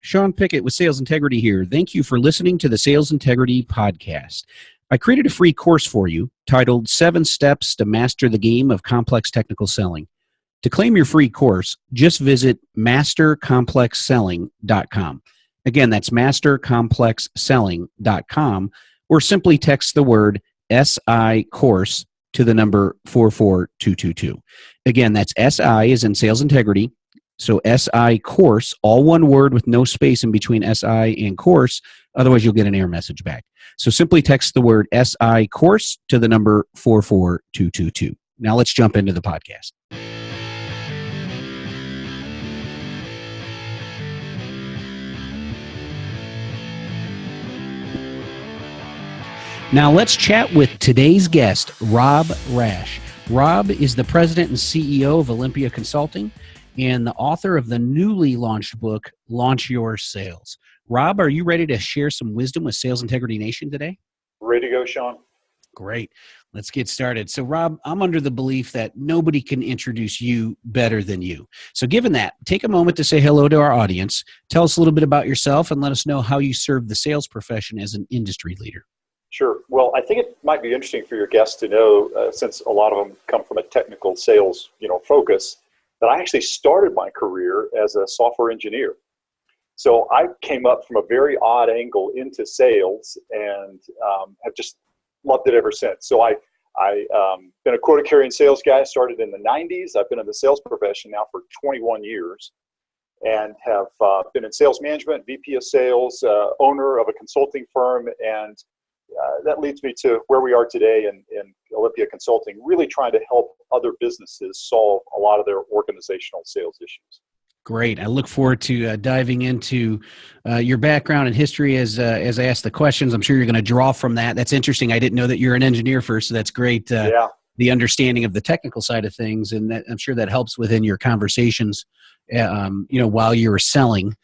Sean Pickett with Sales Integrity here. Thank you for listening to the Sales Integrity Podcast. I created a free course for you titled 7 Steps to Master the Game of Complex Technical Selling. To claim your free course, just visit mastercomplexselling.com. Again, that's mastercomplexselling.com, or simply text the word SI course to the number 44222. Again, that's SI as in Sales Integrity. So SI course, all one word with no space in between SI and course. Otherwise, you'll get an error message back. So simply text the word SI course to the number 44222. Now let's jump into the podcast. Now let's chat with today's guest, Rob Rash. Rob is the president and CEO of Olympia Consulting and the author of the newly launched book, Launch Your Sales. Rob, are you ready to share some wisdom with Sales Integrity Nation today? Ready to go, Sean. Great. Let's get started. So, Rob, I'm under the belief that nobody can introduce you better than you. So given that, take a moment to say hello to our audience. Tell us a little bit about yourself and let us know how you serve the sales profession as an industry leader. Sure. Well, I think it might be interesting for your guests to know, since a lot of them come from a technical sales, focus, that I actually started my career as a software engineer. So I came up from a very odd angle into sales and have just loved it ever since. So I've been a quota-carrying sales guy, started in the 90s. I've been in the sales profession now for 21 years and have been in sales management, VP of sales, owner of a consulting firm, and that leads me to where we are today in Olympia Consulting, really trying to help other businesses solve a lot of their organizational sales issues. Great. I look forward to diving into your background and history as I ask the questions. I'm sure you're going to draw from that. That's interesting. I didn't know that you're an engineer first, so that's great. Yeah. The understanding of the technical side of things, and that, I'm sure that helps within your conversations, while you were selling,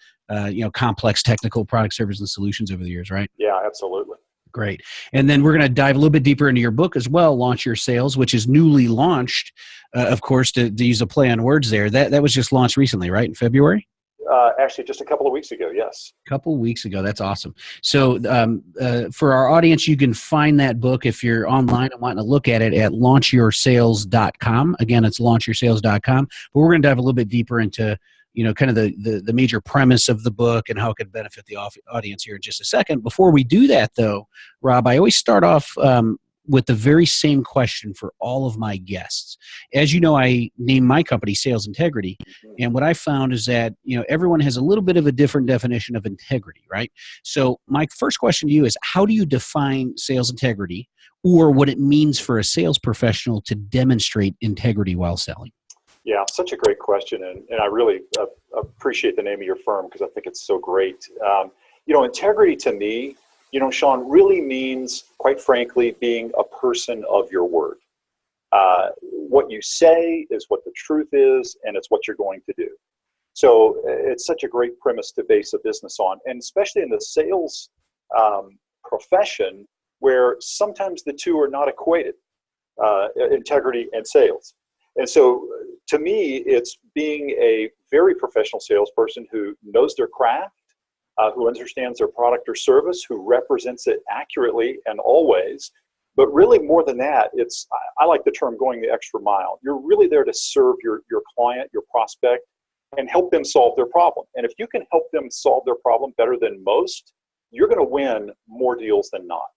complex technical products, services, and solutions over the years, right? Yeah, absolutely. Great. And then we're going to dive a little bit deeper into your book as well, Launch Your Sales, which is newly launched, of course, to use a play on words there. That was just launched recently, right, in February? Actually, just a couple of weeks ago, yes. A couple of weeks ago. That's awesome. So for our audience, you can find that book if you're online and wanting to look at it at launchoursales.com. Again, it's launchoursales.com. But we're going to dive a little bit deeper into kind of the major premise of the book and how it could benefit the audience here in just a second. Before we do that, though, Rob, I always start off with the very same question for all of my guests. As you know, I named my company Sales Integrity, and what I found is that everyone has a little bit of a different definition of integrity, right? So my first question to you is, how do you define sales integrity, or what it means for a sales professional to demonstrate integrity while selling? Yeah, such a great question, and I really appreciate the name of your firm because I think it's so great. Integrity to me, Sean, really means, quite frankly, being a person of your word. What you say is what the truth is, and it's what you're going to do. So it's such a great premise to base a business on, and especially in the sales profession, where sometimes the two are not equated, integrity and sales. And so to me, it's being a very professional salesperson who knows their craft, who understands their product or service, who represents it accurately and always. But really more than that, I like the term going the extra mile. You're really there to serve your client, your prospect, and help them solve their problem. And if you can help them solve their problem better than most, you're going to win more deals than not.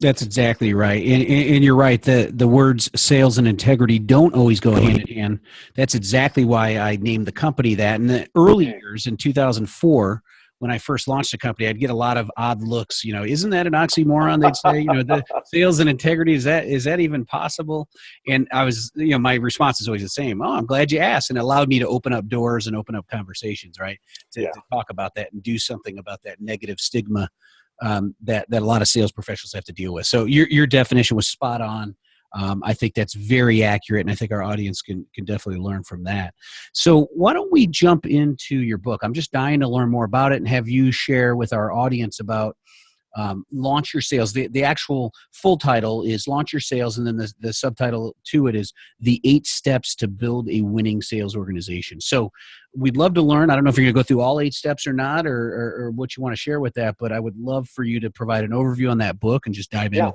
That's exactly right. And you're right. The words sales and integrity don't always go hand in hand. That's exactly why I named the company that. In the early years, in 2004, when I first launched the company, I'd get a lot of odd looks. Isn't that an oxymoron? They'd say, the sales and integrity, is that even possible? And I was, my response is always the same. Oh, I'm glad you asked. And it allowed me to open up doors and open up conversations, right? To talk about that and do something about that negative stigma that a lot of sales professionals have to deal with. So your definition was spot on. I think that's very accurate, and I think our audience can definitely learn from that. So why don't we jump into your book? I'm just dying to learn more about it and have you share with our audience about Launch Your Sales. The actual full title is Launch Your Sales, and then the subtitle to it is The 8 Steps to Build a Winning Sales Organization. So we'd love to learn. I don't know if you're going to go through all 8 steps or not, or what you want to share with that, but I would love for you to provide an overview on that book and just dive in.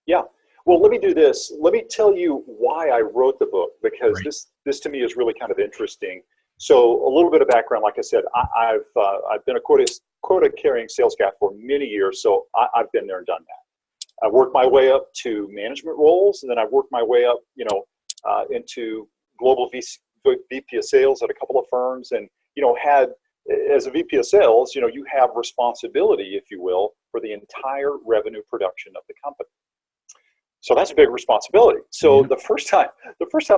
Yeah. Well, let me do this. Let me tell you why I wrote the book, because this to me is really kind of interesting. So a little bit of background. Like I said, I've been a quota carrying sales guy for many years, so I've been there and done that. I worked my way up to management roles, and then I worked my way up, into global VP of sales at a couple of firms, and had, as a VP of sales, you have responsibility, if you will, for the entire revenue production of the company. So that's a big responsibility. So the first time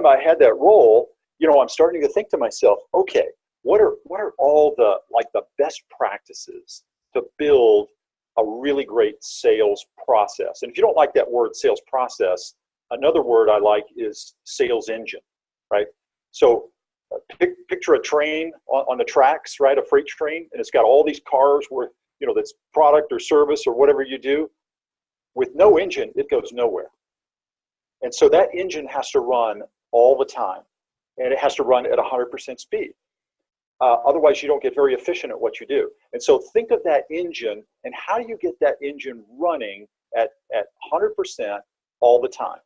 I had that role, I'm starting to think to myself, okay, what are all the best practices to build a really great sales process? And if you don't like that word, sales process, another word I like is sales engine, right? So picture a train on the tracks, right? A freight train, and it's got all these cars where, that's product or service or whatever you do. With no engine, it goes nowhere. And so that engine has to run all the time, and it has to run at 100% speed. Otherwise, you don't get very efficient at what you do. And so think of that engine, and how do you get that engine running at 100% all the time?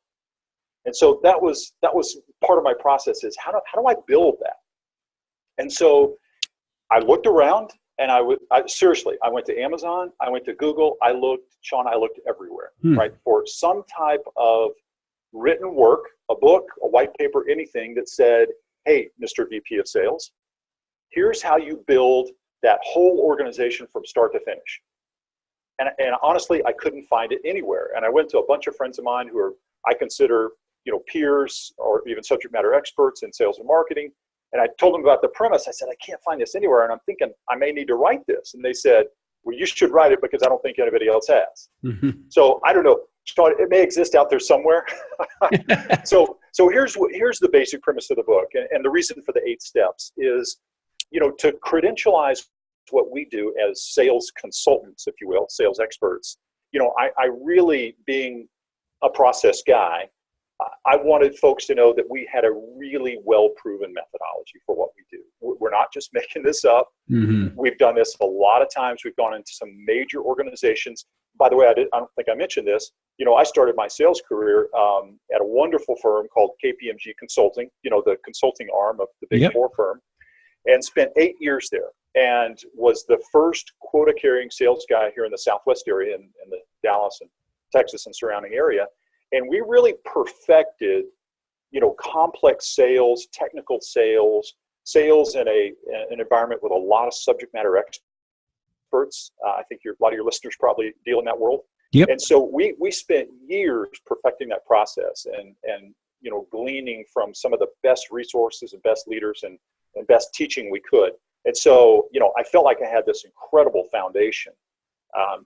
And so that was part of my process, is how do I build that? And so I looked around, and I seriously, I went to Amazon, I went to Google, I looked everywhere, right, for some type of written work, a book, a white paper, anything that said, hey, Mr. VP of Sales, here's how you build that whole organization from start to finish. And honestly, I couldn't find it anywhere. And I went to a bunch of friends of mine who I consider, peers or even subject matter experts in sales and marketing. And I told them about the premise. I said, I can't find this anywhere. And I'm thinking I may need to write this. And they said, well, you should write it because I don't think anybody else has. So I don't know, Sean, it may exist out there somewhere. So here's the basic premise of the book. And the reason for the 8 steps is, to credentialize what we do as sales consultants, if you will, sales experts. I really, being a process guy, I wanted folks to know that we had a really well-proven methodology for what we do. We're not just making this up. We've done this a lot of times. We've gone into some major organizations. By the way, I don't think I mentioned this. I started my sales career at a wonderful firm called KPMG Consulting, the consulting arm of the Big Four firm, and spent 8 years there, and was the first quota-carrying sales guy here in the Southwest area, in the Dallas and Texas and surrounding area. And we really perfected, complex sales, technical sales in an environment with a lot of subject matter experts. I think a lot of your listeners probably deal in that world. And so we spent years perfecting that process and gleaning from some of the best resources and best leaders and best teaching we could. And so, I felt like I had this incredible foundation.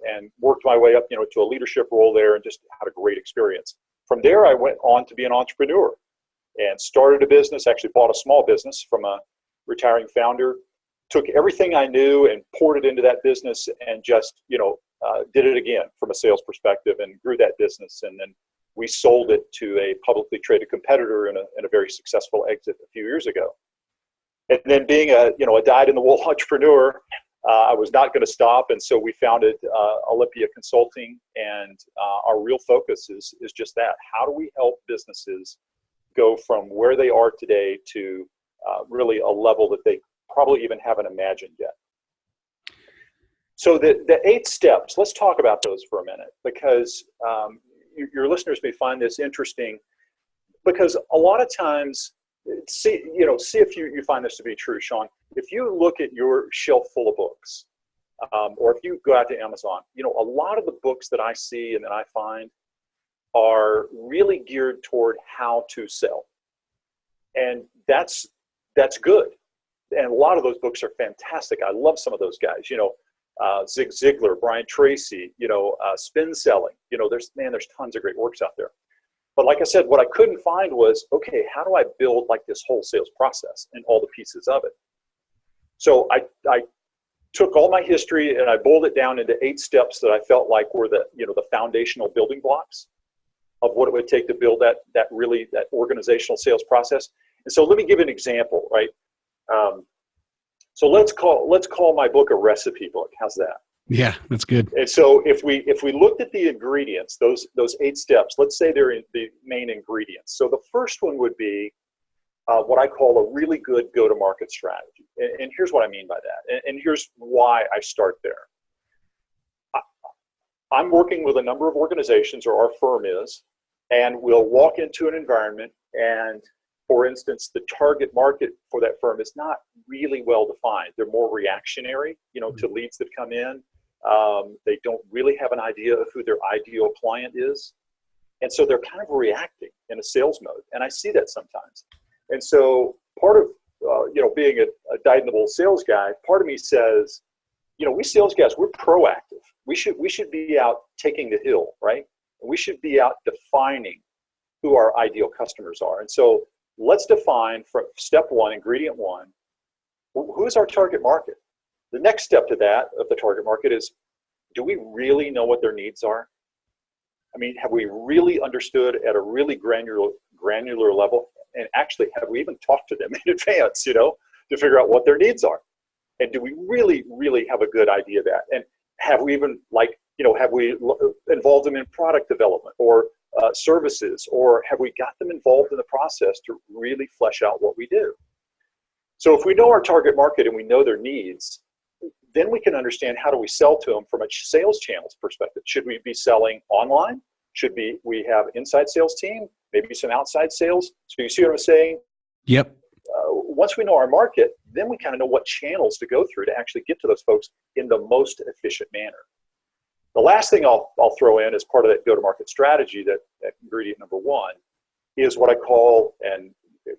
And worked my way up, to a leadership role there, and just had a great experience. From there, I went on to be an entrepreneur and started a business, actually bought a small business from a retiring founder, took everything I knew and poured it into that business, and just, did it again from a sales perspective, and grew that business. And then we sold it to a publicly traded competitor in a very successful exit a few years ago. And then being a dyed-in-the-wool entrepreneur, I was not going to stop, and so we founded Olympia Consulting, and our real focus is just that. How do we help businesses go from where they are today to really a level that they probably even haven't imagined yet? So the 8 steps, let's talk about those for a minute, because your listeners may find this interesting, because a lot of times, see if you find this to be true, Sean. If you look at your shelf full of books, or if you go out to Amazon, a lot of the books that I see and that I find are really geared toward how to sell. And that's good. And a lot of those books are fantastic. I love some of those guys, Zig Ziglar, Brian Tracy, spin selling, there's tons of great works out there. But like I said, what I couldn't find was, okay, how do I build like this whole sales process and all the pieces of it? So I took all my history and I boiled it down into 8 steps that I felt like were the foundational building blocks of what it would take to build that organizational sales process. And so let me give an example, right? So let's call my book a recipe book. How's that? Yeah, that's good. And so if we looked at the ingredients, those 8 steps, let's say they're the main ingredients. So the first one would be what I call a really good go-to-market strategy. And here's what I mean by that. And here's why I start there. I'm working with a number of organizations, or our firm is, and we'll walk into an environment and, for instance, the target market for that firm is not really well defined. They're more reactionary, to leads that come in. They don't really have an idea of who their ideal client is. And so they're kind of reacting in a sales mode. And I see that sometimes. And so part of, being a dyed-in-the-wool sales guy, part of me says, we sales guys, we're proactive. We should be out taking the hill, right? And we should be out defining who our ideal customers are. And so let's define from step 1, ingredient 1, who is our target market? The next step to that of the target market is, do we really know what their needs are? I mean, have we really understood at a really granular level? And actually, have we even talked to them in advance, to figure out what their needs are? And do we really, really have a good idea of that? And have we even have we involved them in product development or services, or have we got them involved in the process to really flesh out what we do? So if we know our target market and we know their needs, then we can understand how do we sell to them from a sales channels perspective. Should we be selling online? Should we have inside sales team? Maybe some outside sales? So you see what I'm saying? Yep. Once we know our market, then we kind of know what channels to go through to actually get to those folks in the most efficient manner. The last thing I'll throw in as part of that go-to-market strategy, that ingredient number 1, is what I call, and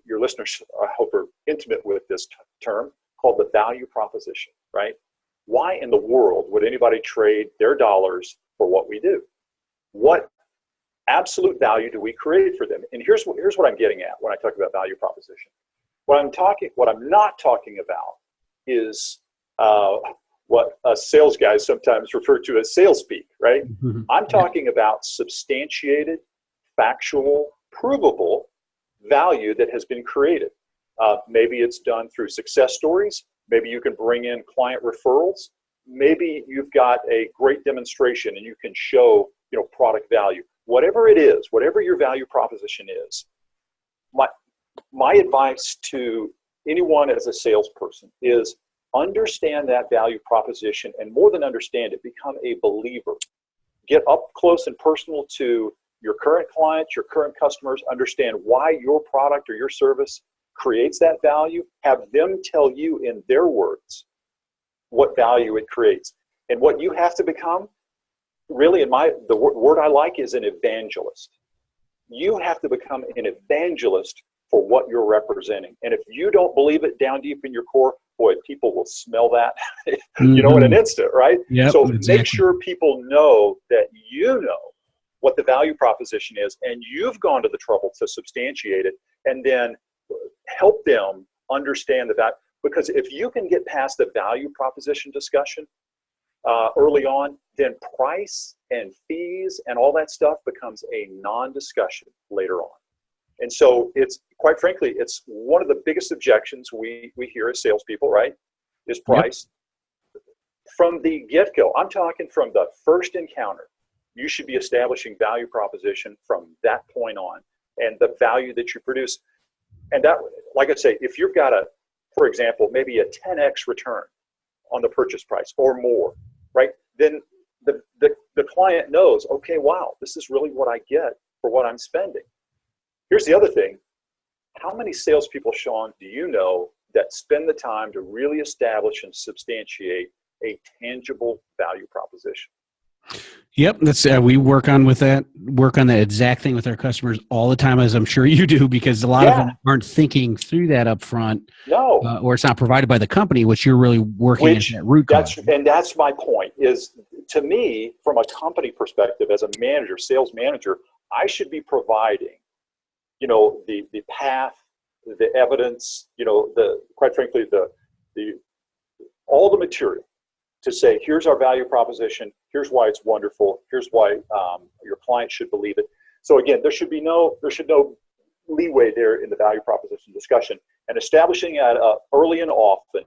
your listeners, I hope, are intimate with this term, called the value proposition, right? Why in the world would anybody trade their dollars for what we do? What absolute value do we create for them? And here's what I'm getting at when I talk about value proposition. What I'm not talking about is what sales guys sometimes refer to as sales speak, right? Mm-hmm. I'm talking about substantiated, factual, provable value that has been created. Maybe it's done through success stories. Maybe you can bring in client referrals. Maybe you've got a great demonstration and you can show, product value. Whatever it is, whatever your value proposition is, my advice to anyone as a salesperson is understand that value proposition, and more than understand it, become a believer. Get up close and personal to your current clients, your current customers, understand why your product or your service creates that value. Have them tell you in their words what value it creates. And what you have to become, really, the word I like is an evangelist. You have to become an evangelist for what you're representing. And if you don't believe it down deep in your core, boy, people will smell that, in an instant, right? Yep, so exactly. Make sure people know that you know what the value proposition is, and you've gone to the trouble to substantiate it, and then help them understand that. Because if you can get past the value proposition discussion early on, then price and fees and all that stuff becomes a non-discussion later on. And so quite frankly, it's one of the biggest objections we hear as salespeople, right, is price. Yep. From the get-go, I'm talking from the first encounter, you should be establishing value proposition from that point on, and the value that you produce. And that, like I say, if you've got for example, maybe a 10x return on the purchase price or more, right, then the client knows, okay, wow, this is really what I get for what I'm spending. Here's the other thing. How many salespeople, Sean, do you know that spend the time to really establish and substantiate a tangible value proposition? Yep, that's we work on that exact thing with our customers all the time, as I'm sure you do, because a lot of them aren't thinking through that up front. No, or it's not provided by the company, which you're really working at that root cause. And that's my point. Is, to me, from a company perspective, as a manager, sales manager, I should be providing, the path, the evidence, quite frankly, all the material to say, here's our value proposition, here's why it's wonderful, here's why your client should believe it. So again, there should no leeway there in the value proposition discussion, and establishing that early and often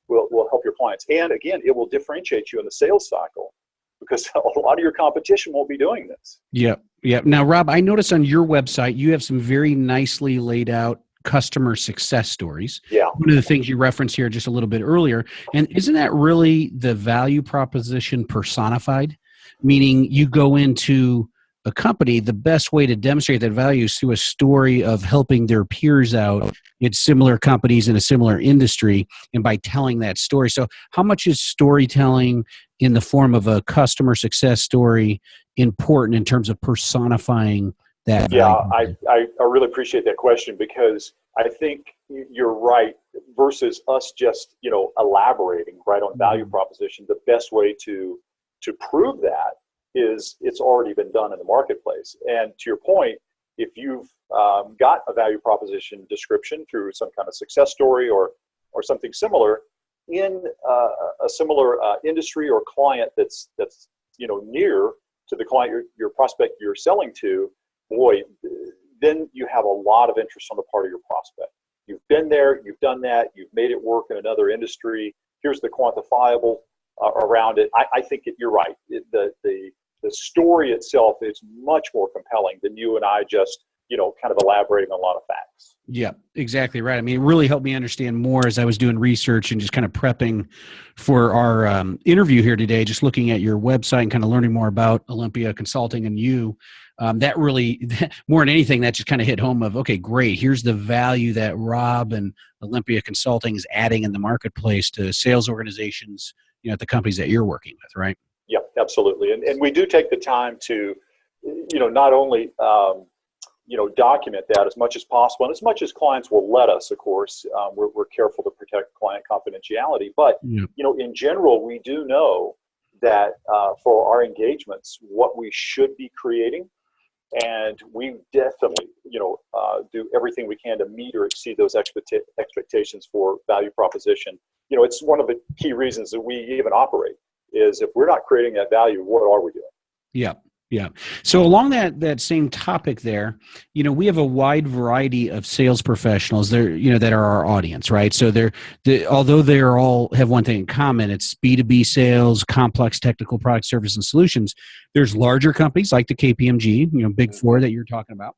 will help your clients. And again, it will differentiate you in the sales cycle, because a lot of your competition won't be doing this. Yep. Now, Rob, I noticed on your website, you have some very nicely laid out customer success stories. Yeah. One of the things you referenced here just a little bit earlier. And isn't that really the value proposition personified? Meaning you go into a company, the best way to demonstrate that value is through a story of helping their peers out in similar companies in a similar industry, and by telling that story. So how much is storytelling in the form of a customer success story important in terms of personifying that value? Yeah, I really appreciate that question, because I think you're right. Versus us just, elaborating right on value proposition, the best way to prove that is it's already been done in the marketplace. And to your point, if you've got a value proposition description through some kind of success story or something similar in a similar industry or client that's near to the client, your prospect you're selling to, boy, then you have a lot of interest on the part of your prospect. You've been there, you've done that, you've made it work in another industry. Here's the quantifiable around it. I think you're right. The story itself is much more compelling than you and I just, kind of elaborating on a lot of facts. Yeah, exactly right. I mean, it really helped me understand more as I was doing research and just kind of prepping for our interview here today, just looking at your website and kind of learning more about Olympia Consulting and you. That really, more than anything, that just kind of hit home of, okay, great. Here's the value that Rob and Olympia Consulting is adding in the marketplace to sales organizations, at the companies that you're working with, right? Yep, absolutely. And we do take the time to, not only, document that as much as possible, and as much as clients will let us, of course. We're careful to protect client confidentiality. But, in general, we do know that for our engagements, what we should be creating, and we definitely, do everything we can to meet or exceed those expectations for value proposition. It's one of the key reasons that we even operate, is if we're not creating that value, what are we doing? Yeah. So along that same topic there, we have a wide variety of sales professionals there, that are our audience, right? So although they all have one thing in common, it's B2B sales, complex technical product, service, and solutions. There's larger companies like the KPMG, Big Four that you're talking about,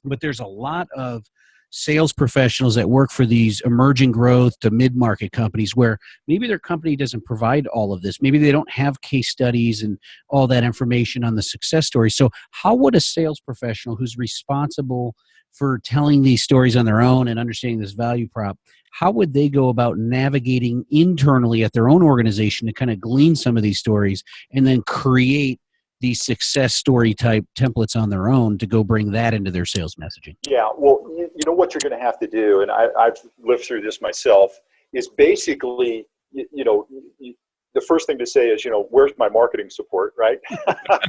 but there's a lot of sales professionals that work for these emerging growth to mid-market companies where maybe their company doesn't provide all of this. Maybe they don't have case studies and all that information on the success story. So how would a sales professional who's responsible for telling these stories on their own and understanding this value prop, how would they go about navigating internally at their own organization to kind of glean some of these stories and then create these success story type templates on their own to go bring that into their sales messaging? Yeah, well, what you're going to have to do, and I've lived through this myself, is basically, the first thing to say is, where's my marketing support, right?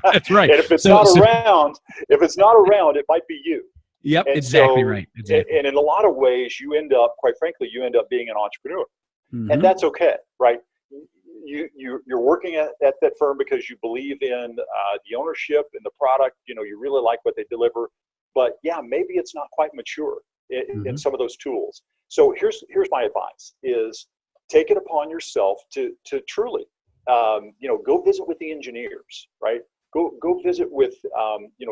That's right. And if it's not around, it might be you. Yep, and exactly so, right. Exactly. And in a lot of ways, quite frankly, you end up being an entrepreneur. Mm-hmm. And that's okay, right? You're working at that firm because you believe in the ownership and the product. You really like what they deliver, but maybe it's not quite mature in some of those tools. So here's my advice: is take it upon yourself to truly, go visit with the engineers, right? Go visit with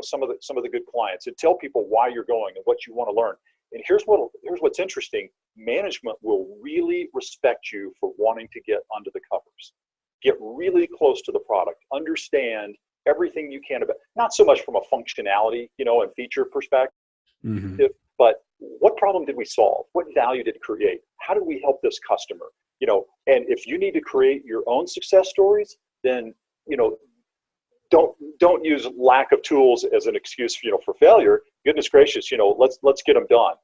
some of the good clients and tell people why you're going and what you want to learn. And here's what's interesting. Management will really respect you for wanting to get under the covers, get really close to the product, understand everything you can about, not so much from a functionality, and feature perspective, but what problem did we solve? What value did it create? How did we help this customer? And if you need to create your own success stories, then, don't use lack of tools as an excuse, for failure. Goodness gracious, let's get them done.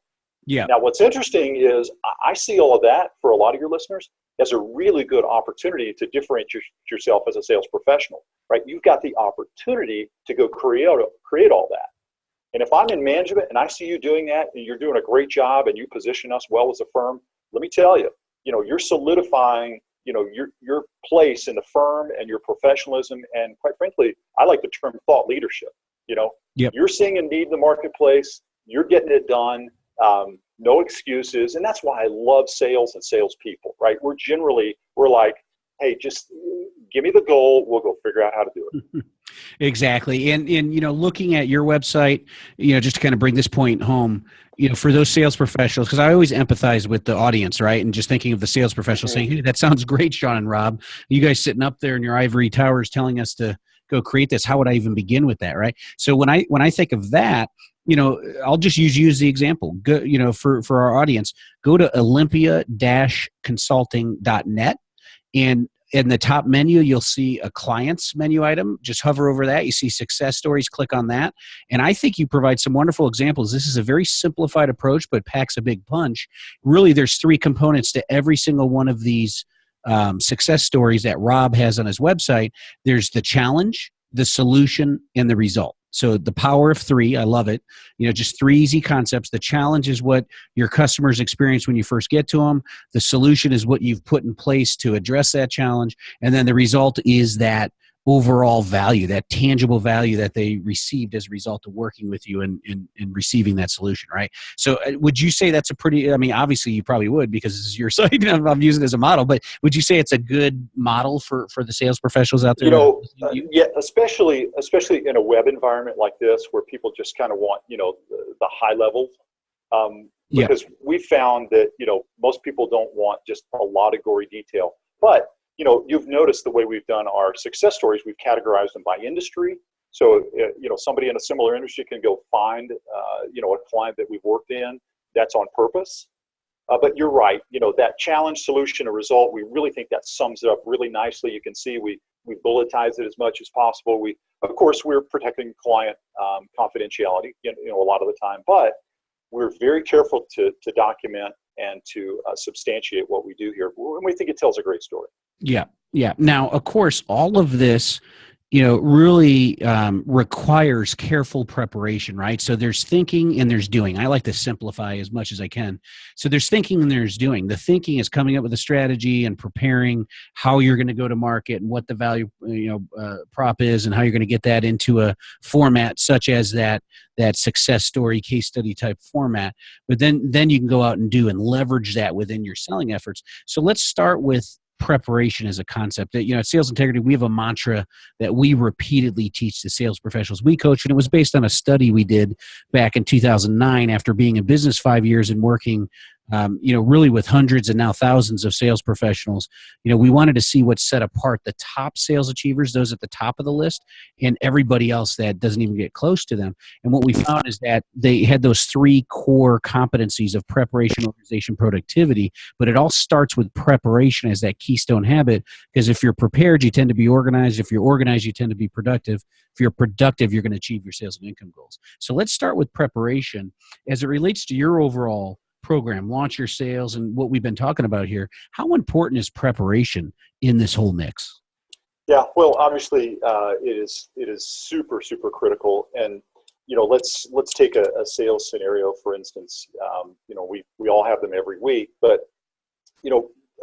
Yeah. Now, what's interesting is I see all of that for a lot of your listeners as a really good opportunity to differentiate yourself as a sales professional, right? You've got the opportunity to go create all that. And if I'm in management and I see you doing that and you're doing a great job and you position us well as a firm, let me tell you, you're solidifying your place in the firm and your professionalism, and quite frankly, I like the term thought leadership. Yep. You're seeing a need in the marketplace, you're getting it done, no excuses, and that's why I love sales and salespeople, right? We're like, hey, just give me the goal, we'll go figure out how to do it. Exactly. And looking at your website, just to kind of bring this point home, for those sales professionals, because I always empathize with the audience, right? And just thinking of the sales professionals saying, hey, that sounds great, Sean and Rob. You guys sitting up there in your ivory towers telling us to go create this. How would I even begin with that, right? So when I think of that, I'll just use you as the example. Go, for our audience, go to olympia-consulting.net, and in the top menu, you'll see a clients menu item. Just hover over that. You see success stories. Click on that. And I think you provide some wonderful examples. This is a very simplified approach, but packs a big punch. Really, there's 3 components to every single one of these success stories that Rob has on his website. There's the challenge, the solution, and the result. So the power of 3, I love it. Just 3 easy concepts. The challenge is what your customers experience when you first get to them. The solution is what you've put in place to address that challenge. And then the result is that overall value, that tangible value that they received as a result of working with you and receiving that solution, right? So would you say that's obviously you probably would, because this is your site and I'm using it as a model, but would you say it's a good model for the sales professionals out there? Yeah, especially in a web environment like this where people just kind of want, the high level. Because we found that, most people don't want just a lot of gory detail. But you've noticed the way we've done our success stories, we've categorized them by industry. So, somebody in a similar industry can go find, a client that we've worked in. That's on purpose. But you're right, that challenge, solution, or result, we really think that sums it up really nicely. You can see we bulletized it as much as possible. Of course, we're protecting client confidentiality, a lot of the time, but we're very careful to document and to substantiate what we do here. And we think it tells a great story. Yeah. Yeah. Now, of course, all of this, really requires careful preparation, right? So there's thinking and there's doing. I like to simplify as much as I can. So there's thinking and there's doing. The thinking is coming up with a strategy and preparing how you're going to go to market and what the value, prop is and how you're going to get that into a format such as that success story, case study type format. But then you can go out and do and leverage that within your selling efforts. So let's start with preparation as a concept. That at Sales Integrity, we have a mantra that we repeatedly teach the sales professionals we coach, and it was based on a study we did back in 2009 after being in business 5 years and working really with hundreds and now thousands of sales professionals. We wanted to see what set apart the top sales achievers, those at the top of the list, and everybody else that doesn't even get close to them. And what we found is that they had those 3 core competencies of preparation, organization, productivity, but it all starts with preparation as that keystone habit, because if you're prepared, you tend to be organized. If you're organized, you tend to be productive. If you're productive, you're going to achieve your sales and income goals. So let's start with preparation as it relates to your overall program, Launch Your Sales, and what we've been talking about here. How important is preparation in this whole mix? Yeah, well, obviously, it is super, super critical. And let's take a sales scenario, for instance. We all have them every week, but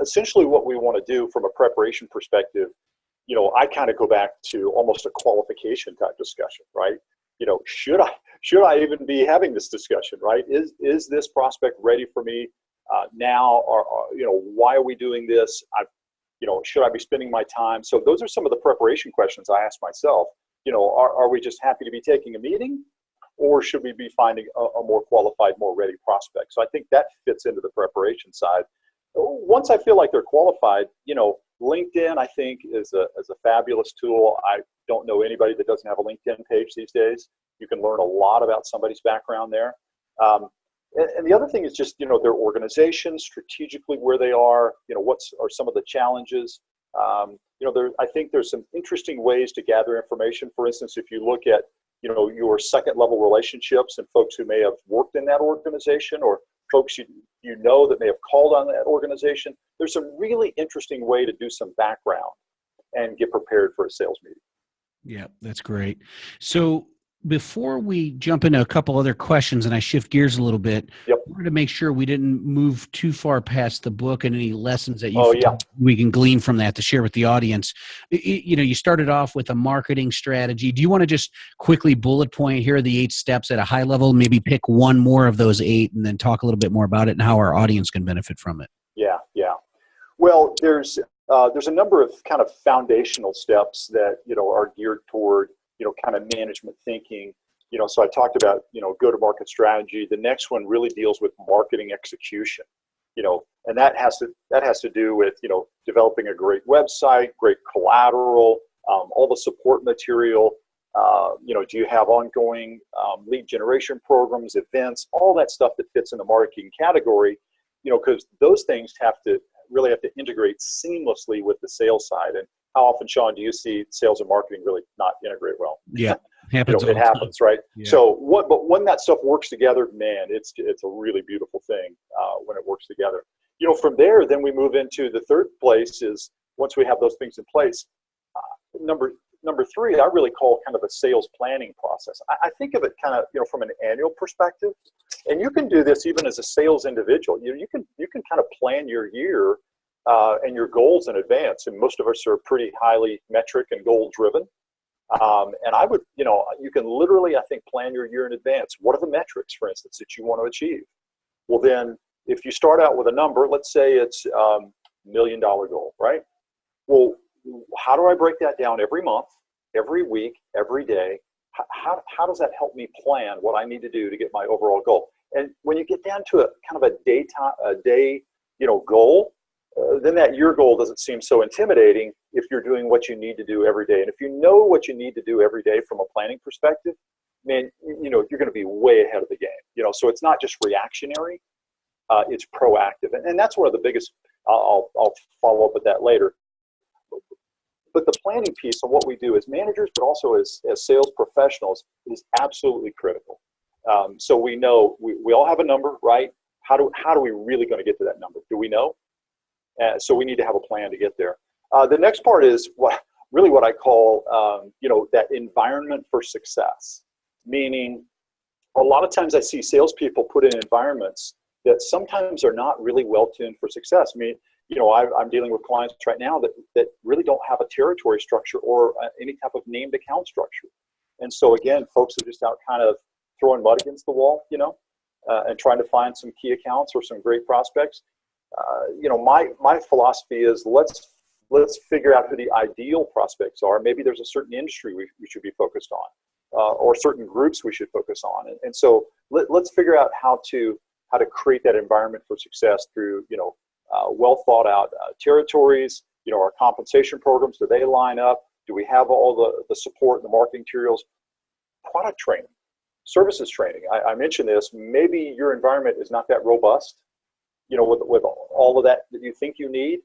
essentially what we want to do from a preparation perspective, I kind of go back to almost a qualification type discussion, right? Should I even be having this discussion, right? Is this prospect ready for me now? Or why are we doing this? Should I be spending my time? So those are some of the preparation questions I ask myself. Are we just happy to be taking a meeting, or should we be finding a more qualified, more ready prospect? So I think that fits into the preparation side. Once I feel like they're qualified, LinkedIn, I think, is a fabulous tool. I don't know anybody that doesn't have a LinkedIn page these days. You can learn a lot about somebody's background there. And the other thing is just, their organization, strategically where they are, what are some of the challenges. I think there's some interesting ways to gather information. For instance, if you look at, your second level relationships and folks who may have worked in that organization, or folks that may have called on that organization, there's a really interesting way to do some background and get prepared for a sales meeting. Yeah, that's great. So before we jump into a couple other questions and I shift gears a little bit, Yep. I wanted to make sure we didn't move too far past the book and any lessons that we can glean from that to share with the audience. You started off with a marketing strategy. Do you want to just quickly bullet point, here are the 8 steps at a high level, maybe pick one more of those 8 and then talk a little bit more about it and how our audience can benefit from it? Yeah. Well, there's a number of kind of foundational steps that, are geared toward, kind of management thinking. So I talked about, go-to-market strategy. The next one really deals with marketing execution, and that has to do with, developing a great website, great collateral, all the support material. Do you have ongoing lead generation programs, events, all that stuff that fits in the marketing category, because those things have to integrate seamlessly with the sales side. And how often, Sean, do you see sales and marketing really not integrate well? Yeah, happens. It happens, right? Yeah. But when that stuff works together, man, it's a really beautiful thing when it works together. From there, then we move into the third place is, once we have those things in place, number 3, I really call kind of a sales planning process. I think of it kind of, from an annual perspective, and you can do this even as a sales individual. You can kind of plan your year and your goals in advance. And most of us are pretty highly metric and goal driven. And I would, you can literally, I think, plan your year in advance. What are the metrics, for instance, that you want to achieve? Well, then if you start out with a number, let's say it's $1 million goal, right? Well, how do I break that down every month, every week, every day? How does that help me plan what I need to do to get my overall goal? And when you get down to a kind of a day, goal, then that year goal doesn't seem so intimidating if you're doing what you need to do every day. And if you know what you need to do every day from a planning perspective, man, you're going to be way ahead of the game. So it's not just reactionary, it's proactive. And that's one of the biggest, I'll follow up with that later. But the planning piece of what we do as managers, but also as sales professionals, is absolutely critical. So we know we all have a number, right? How do we really going to get to that number? Do we know? So we need to have a plan to get there. The next part is what I call, that environment for success. Meaning, a lot of times I see salespeople put in environments that sometimes are not really well tuned for success. I mean, I'm dealing with clients right now that really don't have a territory structure or any type of named account structure. And so again, folks are just out kind of throwing mud against the wall, and trying to find some key accounts or some great prospects. My philosophy is let's figure out who the ideal prospects are. Maybe there's a certain industry we should be focused on, or certain groups we should focus on. And so let's figure out how to create that environment for success through, well thought out territories, our compensation programs. Do they line up? Do we have all the support and the marketing materials? Product training, services training. I mentioned this. Maybe your environment is not that robust, with all of that you think you need.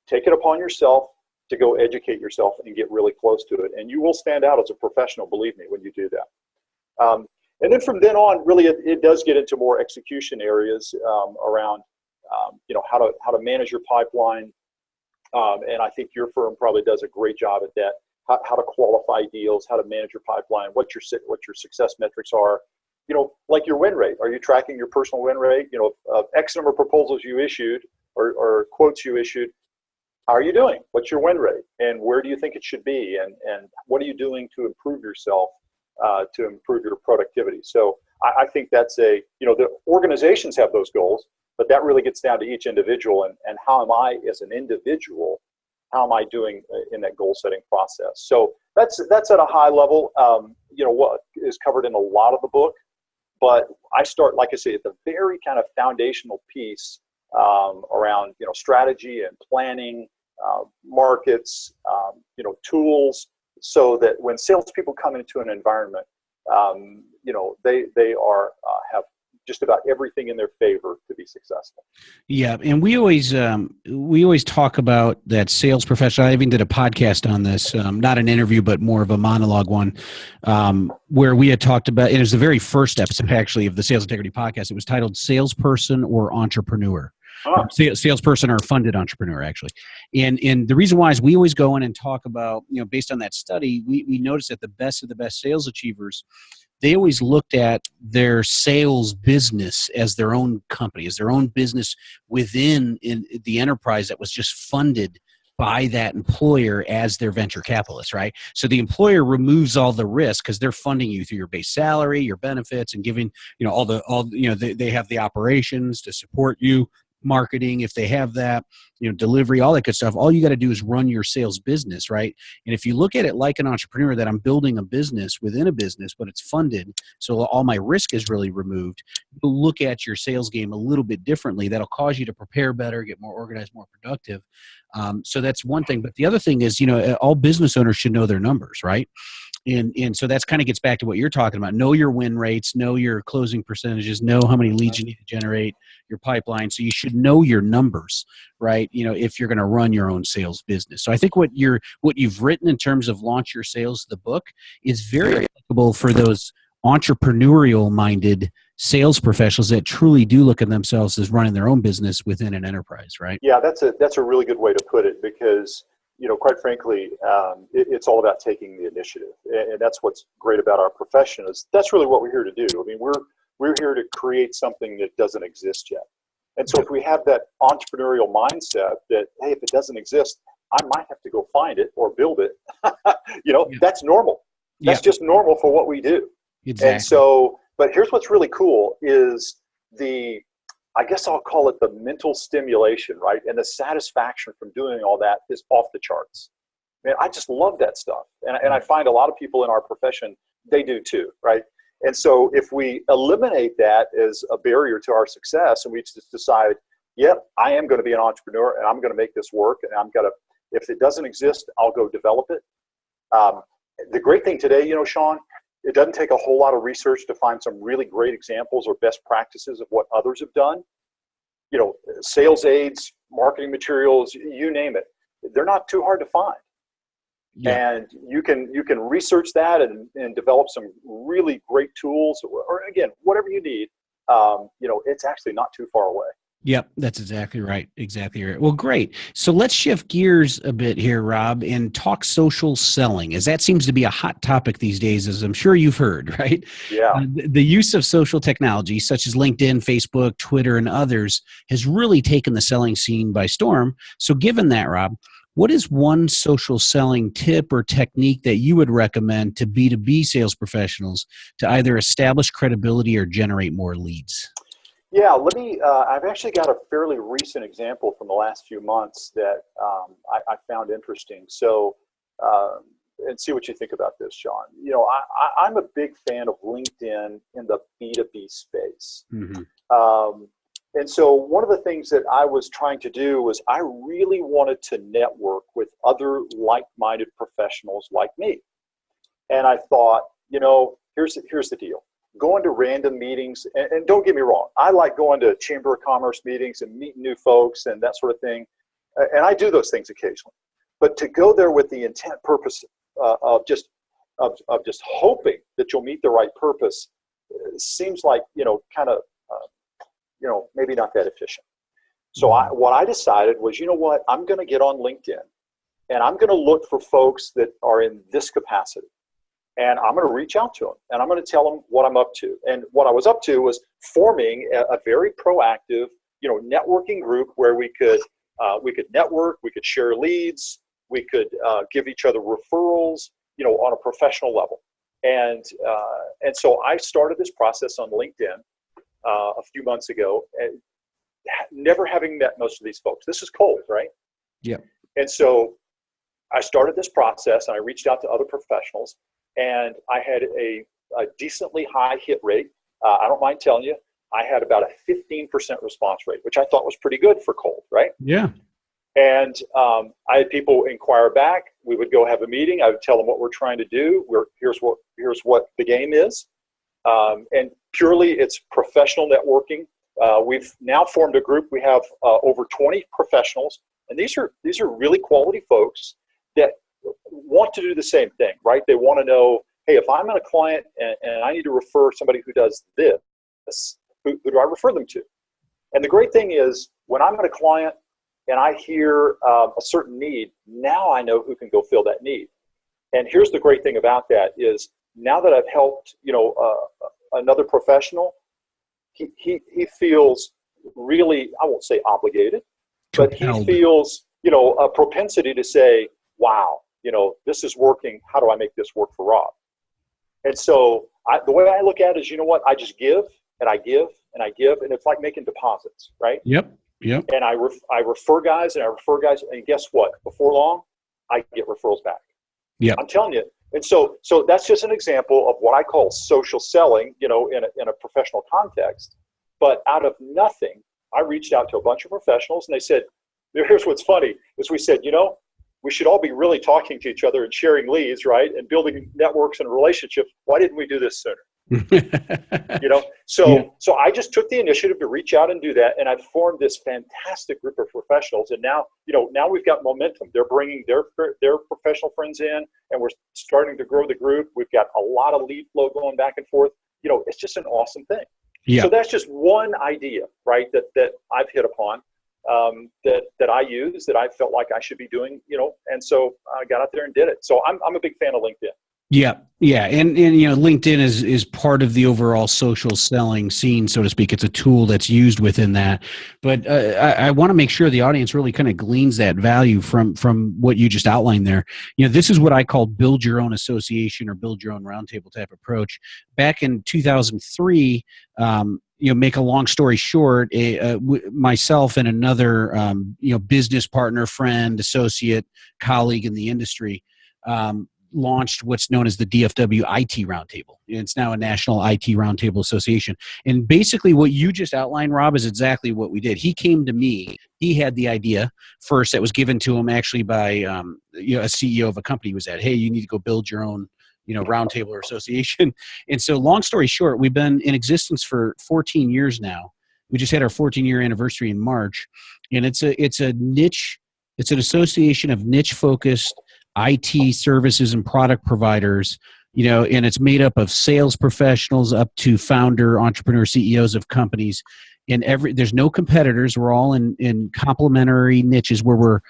Take it upon yourself to go educate yourself and get really close to it. And you will stand out as a professional, believe me, when you do that. And then from then on, really, it does get into more execution areas around, how to manage your pipeline. And I think your firm probably does a great job at that. How to qualify deals, how to manage your pipeline, what your success metrics are. Like your win rate. Are you tracking your personal win rate? X number of proposals you issued or quotes you issued. How are you doing? What's your win rate? And where do you think it should be? And what are you doing to improve yourself, to improve your productivity? So I think that's the organizations have those goals, but that really gets down to each individual and how am I as an individual, how am I doing in that goal setting process? So that's at a high level, what is covered in a lot of the book. But I start, like I say, at the very kind of foundational piece around, strategy and planning, markets, tools, so that when salespeople come into an environment, they have just about everything in their favor to be successful. Yeah, and we always talk about that sales professional. I even did a podcast on this, not an interview, but more of a monologue one, where we had talked about, and it was the very first episode actually of the Sales Integrity Podcast. It was titled "Salesperson or Entrepreneur." Huh. Salesperson or funded entrepreneur, actually. And the reason why is we always go in and talk about, based on that study, we noticed that the best of the best sales achievers, they always looked at their sales business as their own company, as their own business within the enterprise that was just funded by that employer as their venture capitalist, right? So the employer removes all the risk because they're funding you through your base salary, your benefits, and giving, they have the operations to support you, marketing if they have that, delivery, all that good stuff. All you got to do is run your sales business, right? And if you look at it like an entrepreneur, that I'm building a business within a business, but it's funded, so all my risk is really removed, you'll look at your sales game a little bit differently. That'll cause you to prepare better, get more organized, more productive. So that's one thing. But the other thing is, all business owners should know their numbers, right? And so that's kind of gets back to what you're talking about. Know your win rates, know your closing percentages, know how many leads you need to generate, your pipeline. So you should know your numbers, right? If you're going to run your own sales business. So I think what you've written in terms of Launch Your Sales, the book, is very applicable for those entrepreneurial minded sales professionals that truly do look at themselves as running their own business within an enterprise, right? Yeah, that's a really good way to put it, because quite frankly, it's all about taking the initiative, and that's what's great about our profession. Is that's really what we're here to do. I mean, we're here to create something that doesn't exist yet. And so if we have that entrepreneurial mindset that, hey, if it doesn't exist, I might have to go find it or build it. That's normal. That's just normal for what we do. Exactly. And so, but here's what's really cool is I guess I'll call it the mental stimulation, right? And the satisfaction from doing all that is off the charts. Man, I just love that stuff. And I find a lot of people in our profession, they do too, right? And so if we eliminate that as a barrier to our success, and we just decide, yep, I am going to be an entrepreneur and I'm going to make this work, and if it doesn't exist, I'll go develop it. The great thing today, Sean, it doesn't take a whole lot of research to find some really great examples or best practices of what others have done. Sales aids, marketing materials, you name it. They're not too hard to find. Yeah. And you can research that and develop some really great tools, or again, whatever you need. It's actually not too far away. Yep, that's exactly right. Exactly right. Well, great. So let's shift gears a bit here, Rob, and talk social selling, as that seems to be a hot topic these days, as I'm sure you've heard, right? Yeah. The use of social technology, such as LinkedIn, Facebook, Twitter, and others, has really taken the selling scene by storm. So given that, Rob, what is one social selling tip or technique that you would recommend to B2B sales professionals to either establish credibility or generate more leads? Yeah, I've actually got a fairly recent example from the last few months that I found interesting. So, and see what you think about this, Sean. I'm a big fan of LinkedIn in the B2B space. Mm-hmm. And so one of the things that I was trying to do was I really wanted to network with other like-minded professionals like me. And I thought, here's the deal. Going to random meetings, and don't get me wrong, I like going to Chamber of Commerce meetings and meeting new folks and that sort of thing, and I do those things occasionally. But to go there with the intent purpose of just hoping that you'll meet the right purpose seems like maybe not that efficient. So what I decided was, I'm going to get on LinkedIn, and I'm going to look for folks that are in this capacity. And I'm going to reach out to them, and I'm going to tell them what I'm up to. And what I was up to was forming a very proactive, networking group where we could network, we could share leads, we could give each other referrals, on a professional level. And so I started this process on LinkedIn a few months ago, and never having met most of these folks. This is cold, right? Yeah. And so I started this process, and I reached out to other professionals. And I had a decently high hit rate. I don't mind telling you, I had about a 15% response rate, which I thought was pretty good for cold, right? Yeah. And I had people inquire back. We would go have a meeting. I would tell them what we're trying to do. Here's what the game is. And purely it's professional networking. We've now formed a group. We have over 20 professionals, and these are really quality folks that want to do the same thing, right? They want to know, hey, if I'm in a client and I need to refer somebody who does this, who do I refer them to? And the great thing is when I'm at a client and I hear a certain need, now I know who can go fill that need. And here's the great thing about that is now that I've helped, another professional, he feels really, I won't say obligated, but he feels, a propensity to say, wow, this is working. How do I make this work for Rob? And so the way I look at it is, I just give and I give and I give, and it's like making deposits, right? Yep. And I refer guys, and guess what? Before long, I get referrals back. Yeah, I'm telling you. And so that's just an example of what I call social selling, in a professional context. But out of nothing, I reached out to a bunch of professionals, and they said, here's what's funny, is we said, we should all be really talking to each other and sharing leads, right? And building networks and relationships. Why didn't we do this sooner? So I just took the initiative to reach out and do that. And I've formed this fantastic group of professionals. And now we've got momentum. They're bringing their professional friends in, and we're starting to grow the group. We've got a lot of lead flow going back and forth. It's just an awesome thing. Yeah. So that's just one idea, right? That I've hit upon. That I use, that I felt like I should be doing, and so I got out there and did it. So I'm a big fan of LinkedIn. Yeah. And LinkedIn is part of the overall social selling scene, so to speak. It's a tool that's used within that. But I want to make sure the audience really kind of gleans that value from what you just outlined there. This is what I call build your own association or build your own roundtable type approach. Back in 2003, make a long story short, myself and another, business partner, friend, associate, colleague in the industry, launched what's known as the DFW IT Roundtable. It's now a National IT Roundtable Association. And basically what you just outlined, Rob, is exactly what we did. He came to me. He had the idea first that was given to him actually by a CEO of a company. He was at, hey, you need to go build your own roundtable or association. And so long story short, we've been in existence for 14 years now. We just had our 14-year anniversary in March. And it's a niche, it's an association of niche-focused IT services and product providers, and it's made up of sales professionals up to founder, entrepreneur, CEOs of companies. And there's no competitors. We're all in complementary niches where we're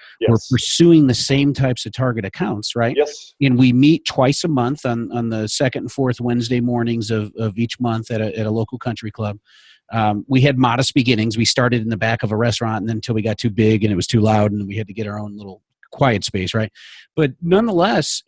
pursuing the same types of target accounts, right? Yes. And we meet twice a month on the second and fourth Wednesday mornings of each month at a local country club. We had modest beginnings. We started in the back of a restaurant, and then until we got too big and it was too loud, and we had to get our own little quiet space, right? But nonetheless,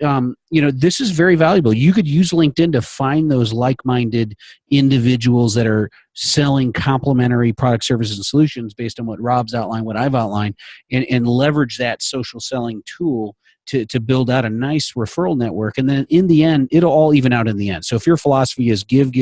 this is very valuable. You could use LinkedIn to find those like-minded individuals that are selling complementary product, services, and solutions based on what Rob's outlined, what I've outlined, and leverage that social selling tool to build out a nice referral network. And then in the end, it'll all even out in the end. So if your philosophy is give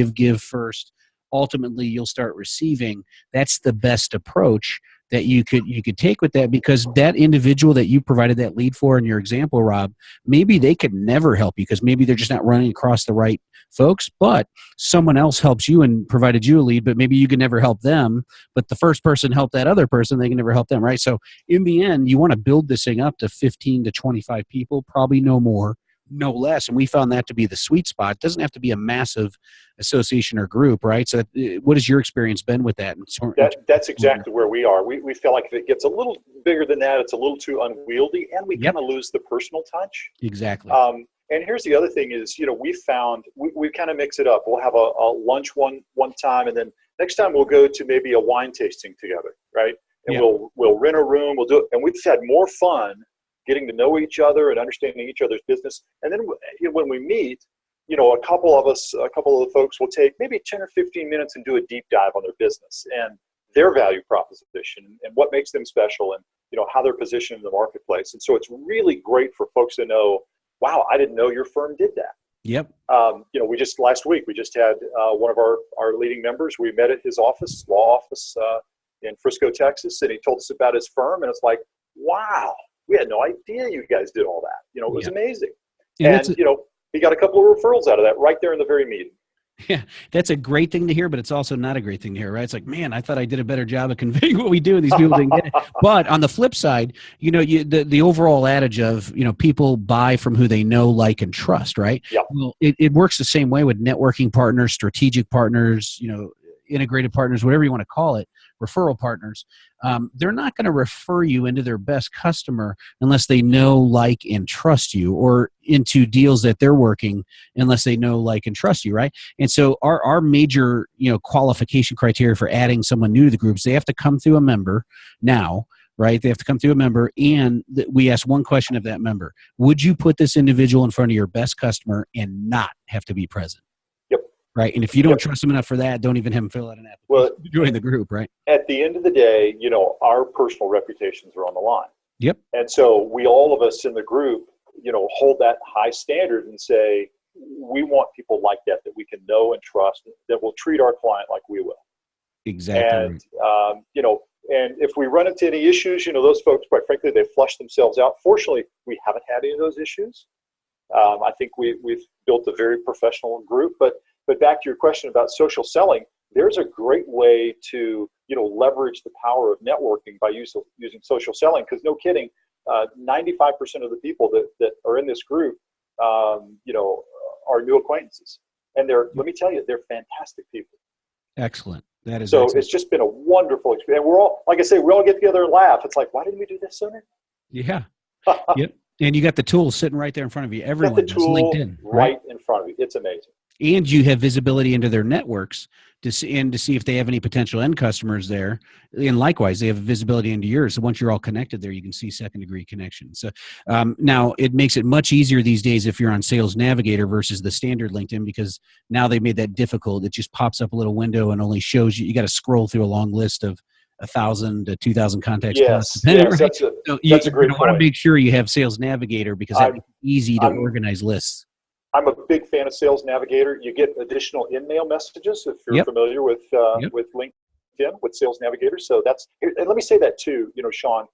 first, ultimately you'll start receiving. That's the best approach that you could take with that, because that individual that you provided that lead for in your example, Rob, maybe they could never help you because maybe they're just not running across the right folks, but someone else helps you and provided you a lead, but maybe you could never help them, but the first person helped that other person, they can never help them, right? So in the end, you want to build this thing up to 15 to 25 people, probably no more, no less. And we found that to be the sweet spot. It doesn't have to be a massive association or group, right? So what has your experience been with that? That's exactly where we are. We feel like if it gets a little bigger than that, it's a little too unwieldy, and we kind of lose the personal touch. Exactly. And here's the other thing is, we found, we kind of mix it up. We'll have a lunch one time, and then next time we'll go to maybe a wine tasting together, right? And we'll rent a room, we'll do it. And we've had more fun getting to know each other and understanding each other's business. And then when we meet, a couple of the folks will take maybe 10 or 15 minutes and do a deep dive on their business and their value proposition and what makes them special and, how they're positioned in the marketplace. And so it's really great for folks to know, wow, I didn't know your firm did that. Yep. Last week, we just had one of our leading members. We met at his office, law office in Frisco, Texas, and he told us about his firm. And it's like, wow, we had no idea you guys did all that. It was amazing. And he got a couple of referrals out of that right there in the very meeting. Yeah, that's a great thing to hear, but it's also not a great thing to hear, right? It's like, man, I thought I did a better job of conveying what we do, and these people didn't get it. But on the flip side, the overall adage of, people buy from who they know, like, and trust, right? Yeah. Well, it works the same way with networking partners, strategic partners, integrated partners, whatever you want to call it, referral partners, they're not going to refer you into their best customer unless they know, like, and trust you, or into deals that they're working unless they know, like, and trust you, right? And so our major, qualification criteria for adding someone new to the group is they have to come through a member now, right? They have to come through a member, and we ask one question of that member: would you put this individual in front of your best customer and not have to be present? Yep. Right. And if you don't trust them enough for that, don't even have them fill out an application to join the group, right? At the end of the day, our personal reputations are on the line. Yep. And so all of us in the group, hold that high standard and say, we want people like that we can know and trust, that will treat our client like we will. Exactly. And, and if we run into any issues, those folks, quite frankly, they flush themselves out. Fortunately, we haven't had any of those issues. I think we've built a very professional group, but back to your question about social selling, there's a great way to, leverage the power of networking by using social selling. Because no kidding, 95% of the people that are in this group, are new acquaintances. And let me tell you, they're fantastic people. Excellent. That is so excellent. It's just been a wonderful experience. And we're all, like I say, we all get together and laugh. It's like, why didn't we do this sooner? Yeah. Yep. And you got the tools sitting right there in front of you. Everyone got the tool LinkedIn, right in front of you. It's amazing. And you have visibility into their networks to see if they have any potential end customers there. And likewise, they have visibility into yours. So once you're all connected there, you can see second-degree connection. So now it makes it much easier these days if you're on Sales Navigator versus the standard LinkedIn, because now they made that difficult. It just pops up a little window and only shows you. You got to scroll through a long list of 1,000 to 2,000 contacts. Yes, right? that's a great point. You want to make sure you have Sales Navigator because that's easy to organize lists. I'm a big fan of Sales Navigator. You get additional in-mail messages if you're familiar with LinkedIn, with Sales Navigator. So and let me say that too, Sean,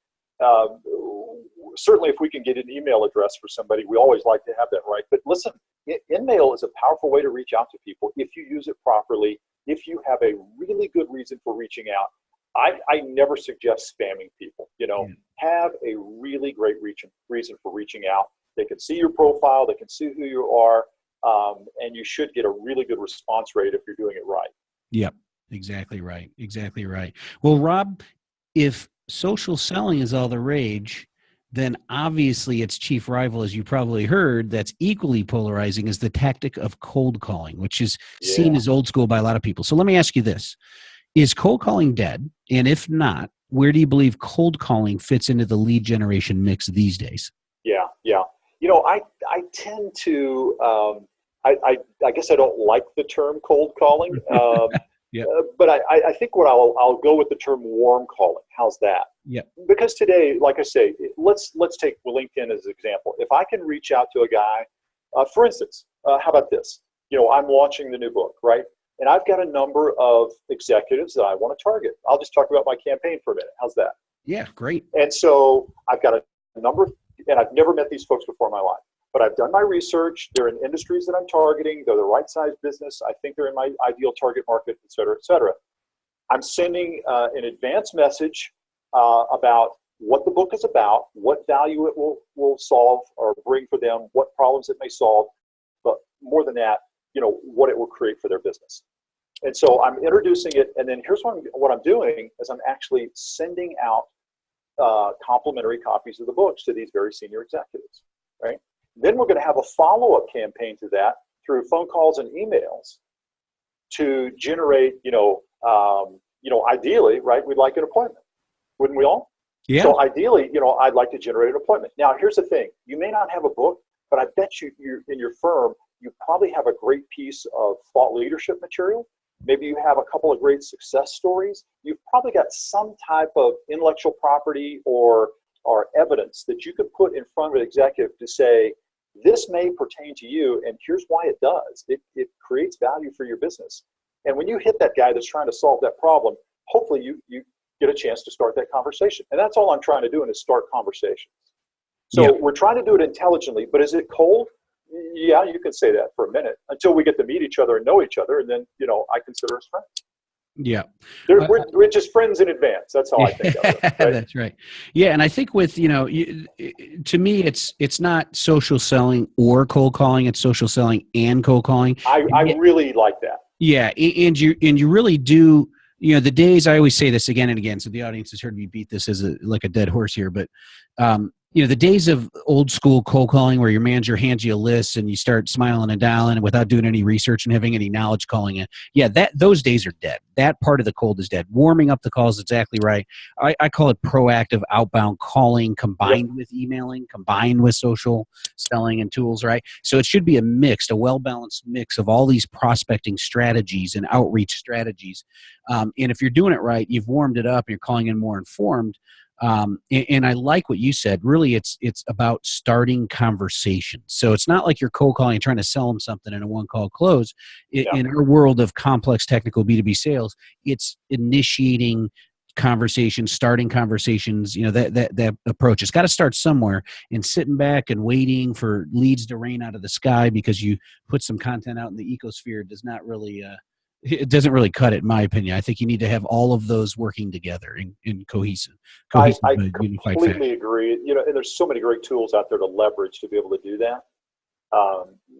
certainly if we can get an email address for somebody, we always like to have that, right? But listen, in-mail is a powerful way to reach out to people if you use it properly, if you have a really good reason for reaching out. I never suggest spamming people, have a really great reason for reaching out. They can see your profile, they can see who you are, and you should get a really good response rate if you're doing it right. Yep, exactly right. Exactly right. Well, Rob, if social selling is all the rage, then obviously its chief rival, as you probably heard, that's equally polarizing, is the tactic of cold calling, which is seen as old school by a lot of people. So let me ask you this. Is cold calling dead? And if not, where do you believe cold calling fits into the lead generation mix these days? Yeah. I tend to, I guess I don't like the term cold calling, but I think I'll go with the term warm calling. How's that? Yeah. Because today, like I say, let's take LinkedIn as an example. If I can reach out to a guy, for instance, how about this? I'm launching the new book, right? And I've got a number of executives that I want to target. I'll just talk about my campaign for a minute. How's that? Yeah, great. And so I've got a number, and I've never met these folks before in my life, but I've done my research. They're in industries that I'm targeting. They're the right size business. I think they're in my ideal target market, et cetera, et cetera. I'm sending an advanced message about what the book is about, what value it will solve or bring for them, what problems it may solve, but more than that, what it will create for their business. And so I'm introducing it, and then here's what I'm doing is I'm actually sending out complimentary copies of the books to these very senior executives, right? Then we're going to have a follow-up campaign to that through phone calls and emails to generate, ideally, right? We'd like an appointment, wouldn't we all? Yeah. So ideally, I'd like to generate an appointment. Now, here's the thing: you may not have a book, but I bet you in your firm, you probably have a great piece of thought leadership material. Maybe you have a couple of great success stories. You've probably got some type of intellectual property or evidence that you could put in front of an executive to say, this may pertain to you, and here's why it does. It creates value for your business. And when you hit that guy that's trying to solve that problem, hopefully you get a chance to start that conversation. And that's all I'm trying to do, is start conversations. So we're trying to do it intelligently, but is it cold? Yeah, you could say that for a minute until we get to meet each other and know each other, and then I consider us friends. Yeah, we're just friends in advance. That's how I think of it. Right? That's right. Yeah, and I think with to me, it's not social selling or cold calling; it's social selling and cold calling. I really like that. Yeah, and you really do. The days, I always say this again and again, so the audience has heard me beat this as like a dead horse here, but the days of old school cold calling where your manager hands you a list and you start smiling and dialing without doing any research and having any knowledge calling it. Yeah, those days are dead. That part of the cold is dead. Warming up the call is exactly right. I call it proactive outbound calling combined with emailing, combined with social selling and tools, right? So it should be a well-balanced mix of all these prospecting strategies and outreach strategies. And if you're doing it right, you've warmed it up, and you're calling in more informed. And I like what you said. Really, it's about starting conversations. So it's not like you're cold calling and trying to sell them something in a one-call close. In our world of complex technical B2B sales, it's initiating conversations, starting conversations. That approach. It's got to start somewhere, and sitting back and waiting for leads to rain out of the sky because you put some content out in the ecosphere does not really it doesn't really cut it, in my opinion. I think you need to have all of those working together in cohesive I unified completely fashion. agree. And there's so many great tools out there to leverage to be able to do that.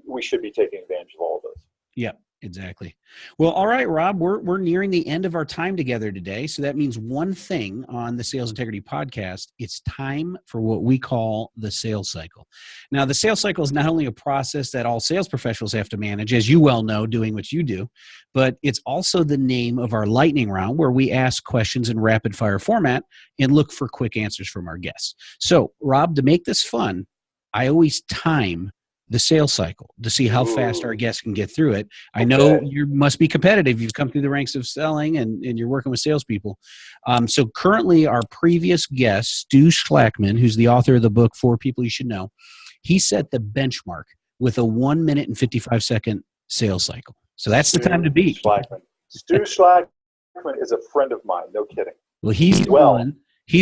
We should be taking advantage of all of those. Yeah, exactly. Well, all right, Rob, we're nearing the end of our time together today. So that means one thing on the Sales Integrity Podcast. It's time for what we call the sales cycle. Now, the sales cycle is not only a process that all sales professionals have to manage, as you well know, doing what you do, but it's also the name of our lightning round, where we ask questions in rapid fire format and look for quick answers from our guests. So, Rob, to make this fun, I always time the sales cycle to see how fast our guests can get through it. I know you must be competitive. You've come through the ranks of selling and you're working with salespeople. So currently our previous guest, Stu Schlackman, who's the author of the book, 4 People You Should Know, he set the benchmark with a 1 minute and 55-second sales cycle. So that's the time to beat. Stu Schlackman is a friend of mine. No kidding. Well, he's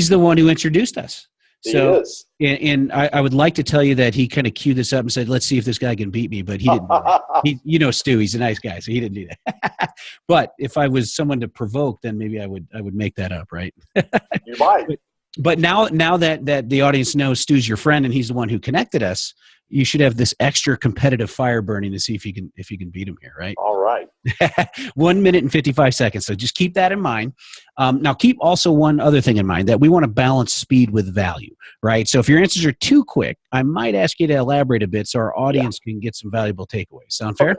the one who introduced us. So, and I would like to tell you that he kind of queued this up and said, let's see if this guy can beat me, but he didn't. Stu, he's a nice guy, so he didn't do that. But if I was someone to provoke, then maybe I would make that up, right? You might. But now that the audience knows Stu's your friend and he's the one who connected us, you should have this extra competitive fire burning to see if you can beat him here, right? All right. 1 minute and 55 seconds. So just keep that in mind. Now keep also one other thing in mind, that we want to balance speed with value, right? So if your answers are too quick, I might ask you to elaborate a bit so our audience can get some valuable takeaways. Sound fair?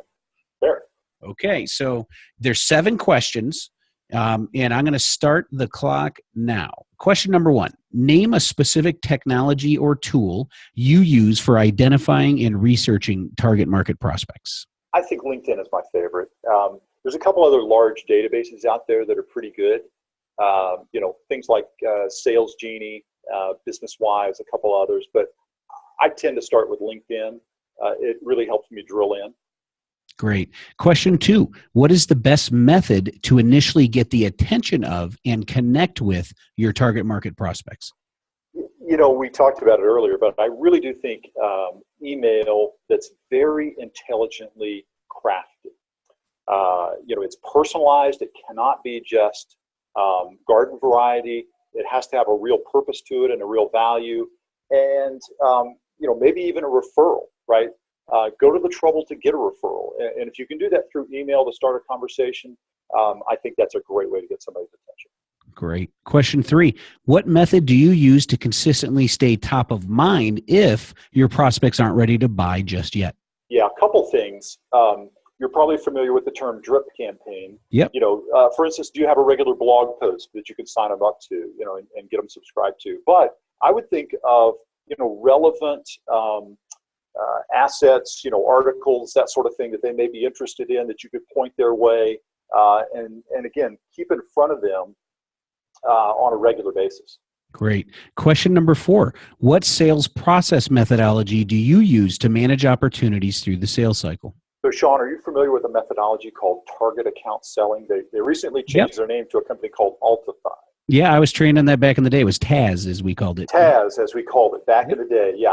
Fair. Okay. So there's 7 questions. And I'm going to start the clock now. Question number 1, name a specific technology or tool you use for identifying and researching target market prospects. I think LinkedIn is my favorite. There's a couple other large databases out there that are pretty good. Things like Sales Genie, Business Wise, a couple others, but I tend to start with LinkedIn. It really helps me drill in. Great. Question 2, what is the best method to initially get the attention of and connect with your target market prospects? We talked about it earlier, but I really do think email that's very intelligently crafted. It's personalized. It cannot be just garden variety. It has to have a real purpose to it and a real value. And, maybe even a referral, right? Go to the trouble to get a referral. And if you can do that through email to start a conversation, I think that's a great way to get somebody's attention. Great. Question 3, what method do you use to consistently stay top of mind if your prospects aren't ready to buy just yet? Yeah, a couple things. You're probably familiar with the term drip campaign. Yep. For instance, do you have a regular blog post that you can sign them up to, and get them subscribed to? But I would think of, relevant assets, articles, that sort of thing that they may be interested in that you could point their way, and again, keep in front of them on a regular basis. Great. Question number 4, what sales process methodology do you use to manage opportunities through the sales cycle? So, Sean, are you familiar with a methodology called target account selling? They recently changed their name to a company called Altify. Yeah, I was trained on that back in the day. It was Taz, as we called it. Taz, as we called it back in the day. Yeah,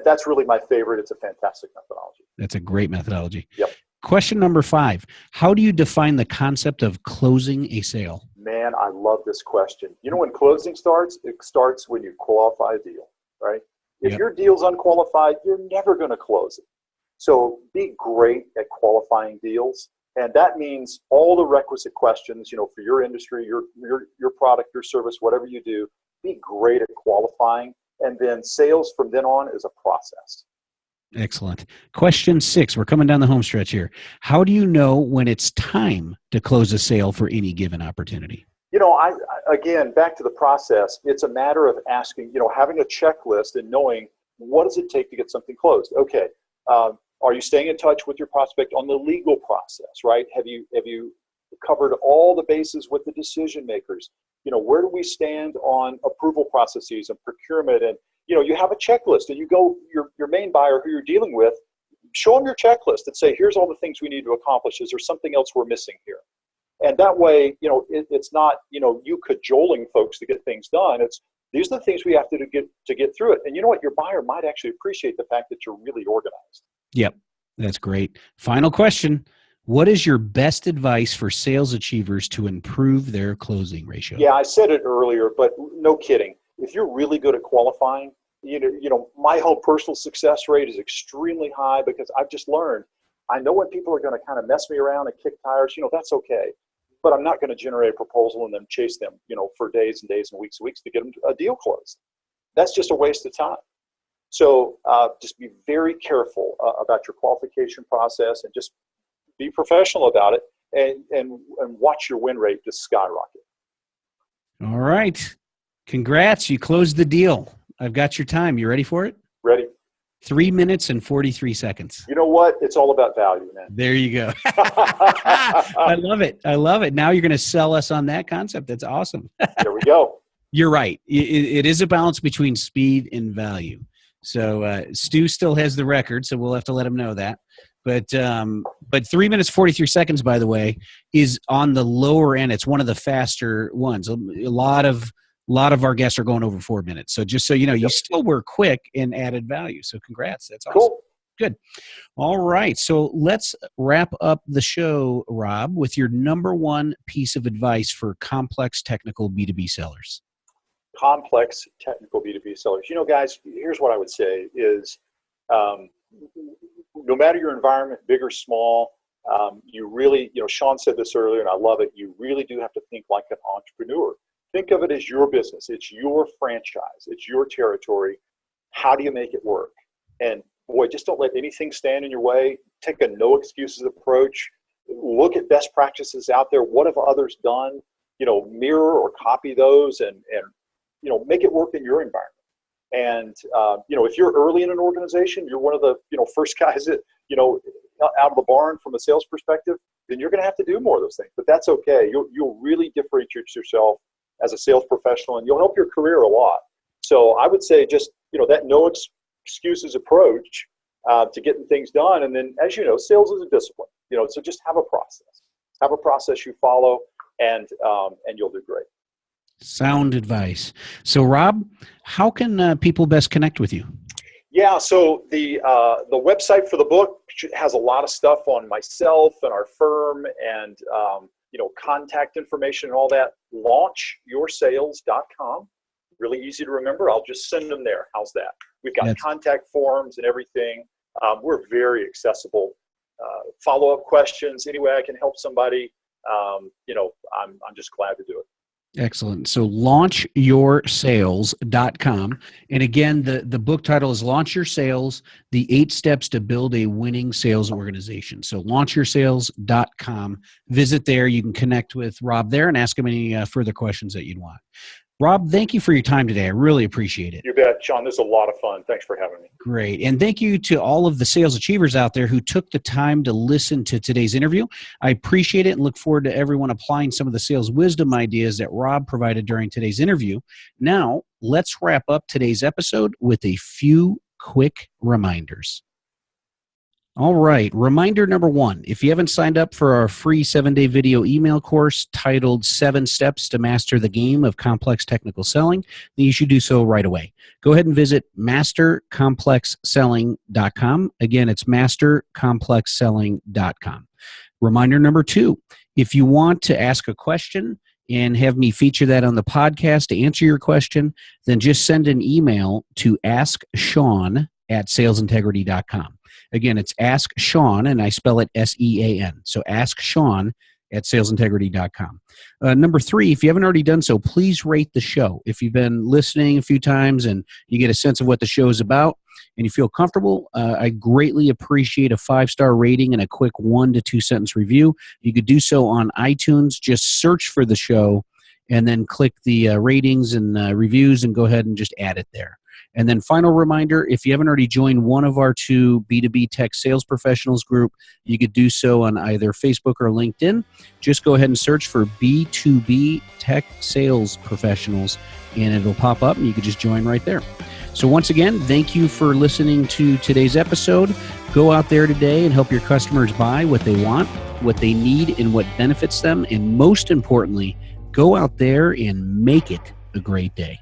that's really my favorite. It's a fantastic methodology. That's a great methodology. Yep. Question number 5, how do you define the concept of closing a sale? Man, I love this question. When closing starts, it starts when you qualify a deal, right? If your deal's unqualified, you're never going to close it. So be great at qualifying deals. And that means all the requisite questions, for your industry, your product, your service, whatever you do, be great at qualifying. And then sales from then on is a process. Excellent. Question 6. We're coming down the home stretch here. How do you know when it's time to close a sale for any given opportunity? Again, back to the process, it's a matter of asking, having a checklist and knowing what does it take to get something closed. Okay. Are you staying in touch with your prospect on the legal process, right? Have you covered all the bases with the decision makers? Where do we stand on approval processes and procurement? And, you have a checklist and you go, your main buyer who you're dealing with, show them your checklist and say, here's all the things we need to accomplish. Is there something else we're missing here? And that way, it's not, you cajoling folks to get things done. These are the things we have to get through it. And you know what? Your buyer might actually appreciate the fact that you're really organized. Yep. That's great. Final question. What is your best advice for sales achievers to improve their closing ratio? Yeah, I said it earlier, but no kidding. If you're really good at qualifying, my whole personal success rate is extremely high because I've just learned, I know when people are going to kind of mess me around and kick tires, that's okay. But I'm not going to generate a proposal and then chase them, for days and days and weeks to get them a deal closed. That's just a waste of time. So just be very careful about your qualification process and just be professional about it and watch your win rate just skyrocket. All right. Congrats. You closed the deal. I've got your time. You ready for it? Ready. 3 minutes and 43 seconds. You know what? It's all about value, man. There you go. I love it. I love it. Now you're going to sell us on that concept. That's awesome. There we go. You're right. It is a balance between speed and value. So Stu still has the record, so we'll have to let him know that. But 3 minutes, 43 seconds, by the way, is on the lower end. It's one of the faster ones. A lot of our guests are going over 4 minutes. So just so you know, you still were quick and added value. So congrats. That's awesome. Cool. Good. All right. So let's wrap up the show, Rob, with your number one piece of advice for complex technical B2B sellers. Complex technical B2B sellers. Guys, here's what I would say is no matter your environment, big or small, you really, Sean said this earlier and I love it. You really do have to think like an entrepreneur. Think of it as your business. It's your franchise. It's your territory. How do you make it work? And boy, just don't let anything stand in your way. Take a no excuses approach. Look at best practices out there. What have others done? Mirror or copy those and make it work in your environment. And, if you're early in an organization, you're one of the, first guys that, out of the barn from a sales perspective, then you're going to have to do more of those things. But that's okay. You'll really differentiate yourself as a sales professional, and you'll help your career a lot. So I would say just, that no excuses approach to getting things done. And then, as you know, sales is a discipline, so just have a process. Have a process you follow, and you'll do great. Sound advice. So, Rob, how can people best connect with you? Yeah, so the website for the book has a lot of stuff on myself and our firm and, contact information and all that. LaunchYourSales.com. Really easy to remember. I'll just send them there. How's that? We've got contact forms and everything. We're very accessible. Follow-up questions, any way I can help somebody, I'm just glad to do it. Excellent. So launchYourSales.com. And again, the book title is Launch Your Sales, the 8 Steps to Build a Winning Sales Organization. So launchYourSales.com. Visit there. You can connect with Rob there and ask him any further questions that you'd want. Rob, thank you for your time today. I really appreciate it. You bet, Sean. This is a lot of fun. Thanks for having me. Great. And thank you to all of the sales achievers out there who took the time to listen to today's interview. I appreciate it and look forward to everyone applying some of the sales wisdom ideas that Rob provided during today's interview. Now, let's wrap up today's episode with a few quick reminders. All right. Reminder number 1, if you haven't signed up for our free 7-day video email course titled 7 Steps to Master the Game of Complex Technical Selling, then you should do so right away. Go ahead and visit mastercomplexselling.com. Again, it's mastercomplexselling.com. Reminder number 2, if you want to ask a question and have me feature that on the podcast to answer your question, then just send an email to asksean@salesintegrity.com. Again, it's Ask Sean, and I spell it SEAN. So Ask Sean at salesintegrity.com. Number 3, if you haven't already done so, please rate the show. If you've been listening a few times and you get a sense of what the show is about and you feel comfortable, I greatly appreciate a 5-star rating and a quick 1 to 2 sentence review. You could do so on iTunes. Just search for the show and then click the ratings and reviews and go ahead and just add it there. And then final reminder, if you haven't already joined one of our 2 B2B Tech Sales Professionals group, you could do so on either Facebook or LinkedIn. Just go ahead and search for B2B Tech Sales Professionals, and it'll pop up, and you could just join right there. So once again, thank you for listening to today's episode. Go out there today and help your customers buy what they want, what they need, and what benefits them. And most importantly, go out there and make it a great day.